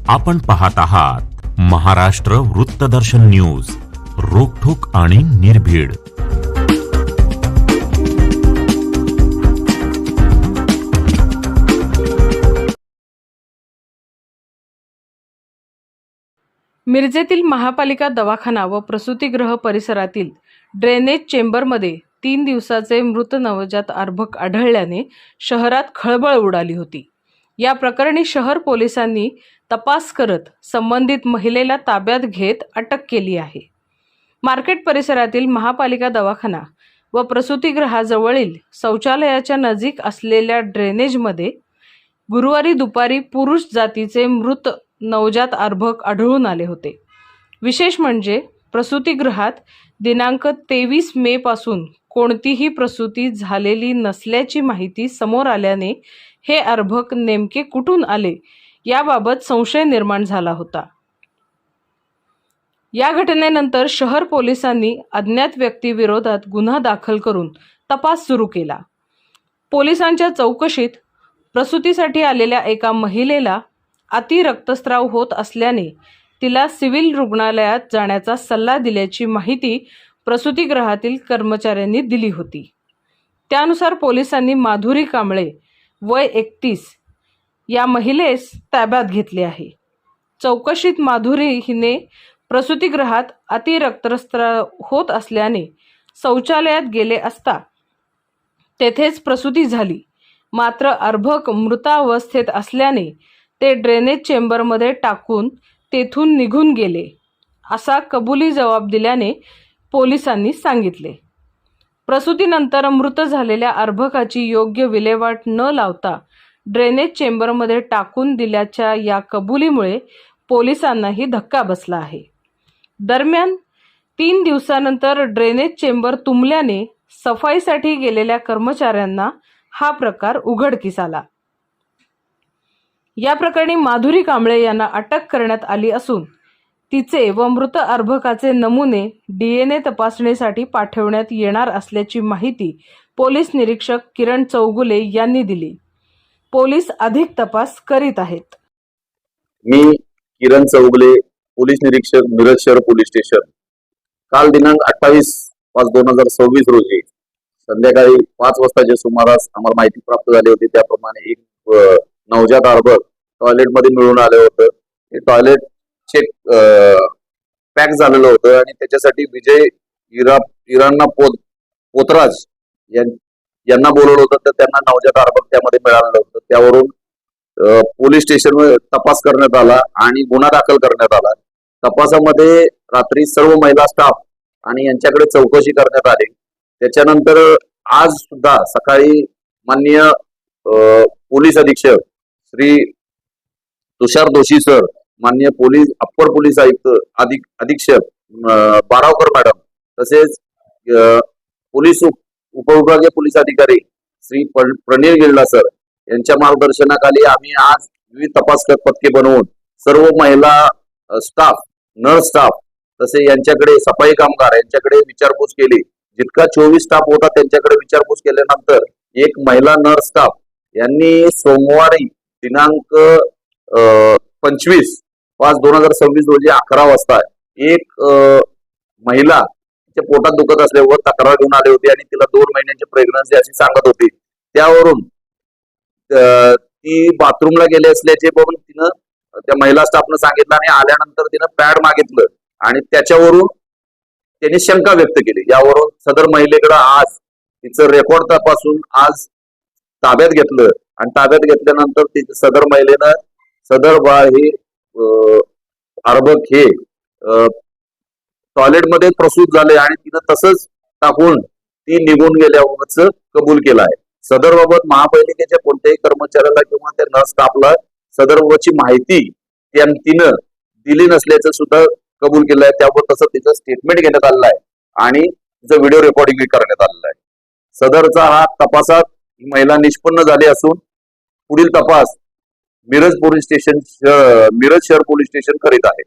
आपण पाहत आहात महाराष्ट्र वृत्तदर्शन न्यूज, रोखठोक आणि निर्भीड। मिरजेतील महापालिका दवाखाना व प्रसूतिगृह परिसरातील ड्रेनेज चेंबरमध्ये 3 दिवसाचे मृत नवजात अर्भक आढळल्याने शहरात खळबळ उडाली होती। या प्रकरणी शहर पोलिसांनी तपास करत संबंधित महिलेला ताब्यात घेत अटक केली आहे। मार्केट परिसरातील महापालिका दवाखाना व प्रसूतिगृहाजवळील शौचालयाच्या नजीक असलेल्या ड्रेनेजमध्ये गुरुवारी दुपारी पुरुष जातीचे मृत नवजात अर्भक आढळून आले होते। विशेष म्हणजे प्रसूतिगृहात दिनांक 23 मे पासून कोणतीही प्रसूती झालेली नसल्याची माहिती समोर आल्याने हे अर्भक नेमके कुठून आले याबाबत संशय निर्माण झाला होता। या घटनेनंतर शहर पोलिसांनी अज्ञात व्यक्तीविरोधात गुन्हा दाखल करून तपास सुरू केला। पोलिसांच्या चौकशीत प्रसूतीसाठी आलेल्या एका महिलेला अति रक्तस्राव होत असल्याने तिला सिव्हिल रुग्णालयात जाण्याचा सल्ला दिल्याची माहिती प्रसूतिगृहातील कर्मचाऱ्यांनी दिली होती। त्यानुसार पोलिसांनी माधुरी कांबळे वय 31 या महिलेस ताब्यात घेतले आहे। चौकशीत माधुरी हिने प्रसूतिगृहात अति रक्तस्राव होत असल्याने शौचालयात गेले असता तेथेच प्रसूती झाली, मात्र अर्भक मृतावस्थेत असल्याने ते ड्रेनेज चेंबरमध्ये टाकून तेथून निघून गेले असा कबुली जबाब दिल्याने पोलिसांनी सांगितले। प्रसूतीनंतर मृत झालेल्या अर्भकाची योग्य विल्हेवाट न लावता ड्रेनेज चेंबरमध्ये टाकून दिल्याच्या या कबुलीमुळे पोलिसांनाही धक्का बसला आहे। दरम्यान 3 दिवसानंतर ड्रेनेज चेंबर तुंबल्याने सफाईसाठी गेलेल्या कर्मचाऱ्यांना हा प्रकार उघडकीस आला। या प्रकरणी माधुरी कांबळे यांना अटक करण्यात आली असून तिचे व मृत अर्भकाचे नमुने DNA तपासणीसाठी पाठवण्यात येणार असल्याची माहिती पोलीस निरीक्षक किरण चौगुले यांनी दिली। पोलीस अधिक तपास करीत आहेत। मी किरण चौगुले, पोलीस निरीक्षक, मिरज शहर पोलीस स्टेशन। काल दिनांक 28/5/2026 रोजी संध्याकाळी 5 वाजताच्या सुमारास आम्हाला माहिती प्राप्त झाली होती। त्याप्रमाणे एक नवजात अर्भक टॉयलेट मध्ये मिळून आले होतं। हे टॉयलेट चेक पॅक झालेलं होतं आणि त्याच्यासाठी विजय इराणा पोतराज यांना बोलवलं होतं, तर त्यांना नवजात अर्भक त्यामध्ये मिळालं होतं। त्यावरून पोलीस स्टेशनवर तपास करण्यात आला आणि गुन्हा दाखल करण्यात आला। तपासामध्ये रात्री सर्व महिला स्टाफ आणि यांच्याकडे चौकशी करण्यात आली। त्याच्यानंतर आज सुद्धा सकाळी माननीय पोलीस अधीक्षक श्री तुषार दोशी सर, माननीय पोलीस अप्पर पोलीस आयुक्त अधीक्षक बारावकर मॅडम, तसेच पोलीस उपविभागीय पोलीस अधिकारी श्री प्रणील गिल्ला सर यांच्या मार्गदर्शनाखाली आम्ही आज विविध तपास पथके बनवून सर्व महिला स्टाफ, नर्स स्टाफ, तसे यांच्याकडे सफाई कामगार यांच्याकडे विचारपूस केली। जितका 24 स्टाफ होता त्यांच्याकडे विचारपूस केल्यानंतर एक महिला नर्स स्टाफ यांनी सोमवारी दिनांक 25/5/2026 रोजी 11 वाजता एक महिला तिच्या पोटात दुखत असल्यावर तक्रार घेऊन आली होती आणि तिला 2 महिन्यांची प्रेग्नन्सी अशी सांगत होती। त्यावरून ती बाथरूमला गेली असल्याचे बघून तिनं त्या महिला स्टाफनं सांगितलं आणि आल्यानंतर तिनं पॅड मागितलं आणि त्याच्यावरून त्यांनी शंका व्यक्त केली। यावरून सदर महिलेकडे आज तिचं रेकॉर्ड तपासून आज ताब्यात घेतलं आणि ताब्यात घेतल्यानंतर तिचं सदर महिलेनं सदर बाळ हे अर्भक हे टॉयलेटमध्ये प्रसूत झाले आणि तिनं तसंच टाकून ती निघून गेल्याचं कबूल केलं आहे। सदर बाबत महापालिकेच्या कोणत्याही कर्मचाऱ्याला किंवा त्या नर्स स्टाफला सदर बाबतची माहिती तिनं दिली नसल्याचं सुद्धा कबूल केलं आहे। त्यावर तसं तिचं स्टेटमेंट घेण्यात आलेलं आहे आणि तिचं व्हिडिओ रेकॉर्डिंग करण्यात आलेलं आहे। सदरचा हा तपासात ही महिला निष्पन्न झाली असून पुढील तपास मिरज शहर पोलीस स्टेशन करीत आहे।